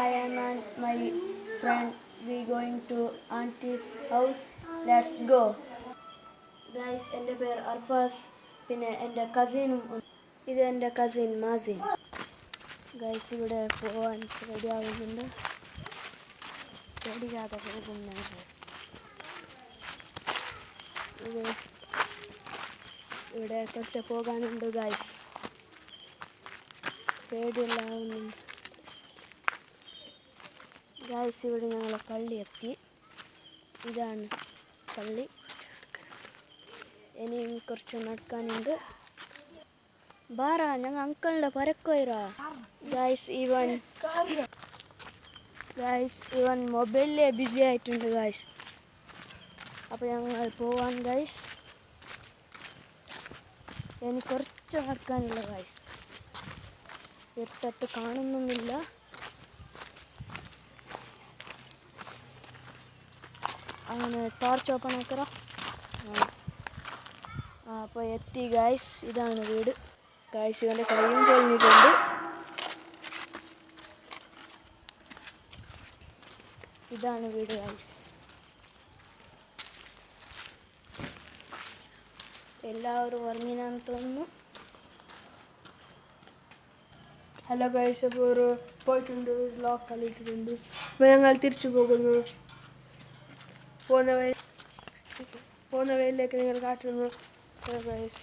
I am and my friend we going to auntie's house. Let's go. Guys, എൻ്റെ പേര് അർഫാസ്. പിന്നെ എൻ്റെ കസിനും ഇത് എൻ്റെ കസിൻ മാസിൻ. ഗൈസ് ഇവിടെ പോവാൻ റെഡി ആവുന്നുണ്ട്. പേടിക്കാതെ പോകുന്നുണ്ട്. ഇവിടെ കുറച്ച് പോകാനുണ്ട് ഗൈസ്. പേടിയെല്ലാവുന്നുണ്ട് ഗൈസ്. ഇവിടെ ഞങ്ങൾ പള്ളി എത്തി. ഇതാണ് പള്ളി. ഇനിയും കുറച്ച് നടക്കാനുണ്ട്. ബാറാ ഞങ്ങൾ അങ്കിളിൻ്റെ പരക്കോയിരാ. ഗൈസ് ഇവൻ മൊബൈലിലെ ബിസി ആയിട്ടുണ്ട് ഗൈസ്. അപ്പോൾ ഞങ്ങൾ പോവാൻ ഗൈസ്. എനിക്ക് കുറച്ച് നടക്കാനില്ല ഗൈസ്. എത്തട്ട് കാണുന്നുമില്ല. അങ്ങനെ ടോർച്ച് ഓപ്പൺ ആക്കറോ. അപ്പോൾ എത്തി ഗൈസ്. ഇതാണ് വീട് ഗൈസ്. ഇവൻ്റെ കയ്യും പൊളിഞ്ഞിട്ടുണ്ട്. ഇതാണ് വീട് ഗൈസ്. എല്ലാവരും ഉറങ്ങിനാന്ന് തോന്നുന്നു. ഹലോ ഗൈസ്, അപ്പോൾ ഒരു പോയിട്ടുണ്ട്, ലോക്ക് കളിയിട്ടുണ്ട്. അപ്പോൾ ഞങ്ങൾ തിരിച്ചു പോകുന്നു. പോകുന്ന വഴിയിലേക്ക് നിങ്ങൾ കാട്ടുന്നു ഗൈസ്.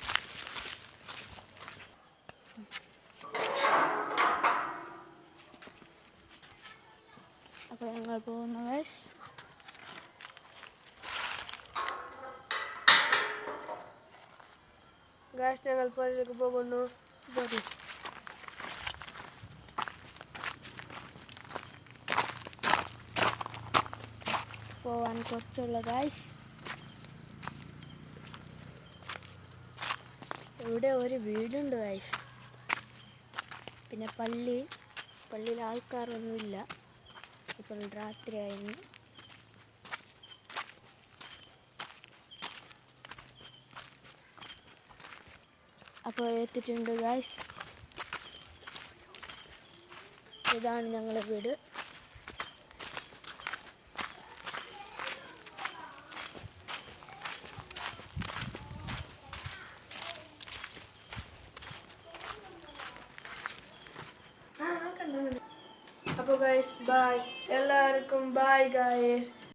അപ്പോൾ ഞങ്ങൾ പോകുന്നു ഗൈസ്. ഗൈസ് ഞങ്ങൾ പുറത്തേക്ക് പോകുന്നു. പോവാൻ കുറച്ചുള്ള ഗൈസ്. ഇവിടെ ഒരു വീടുണ്ട് ഗൈസ്. പിന്നെ പള്ളിയിൽ ആൾക്കാരൊന്നുമില്ല. ഇപ്പോൾ രാത്രിയായിരുന്നു. അപ്പോൾ എത്തിയിട്ടുണ്ട് ഗൈസ്. ഇതാണ് ഞങ്ങളുടെ വീട്. അപ്പോൾ ഗൈസ് ബൈ എല്ലാവർക്കും. Bye guys.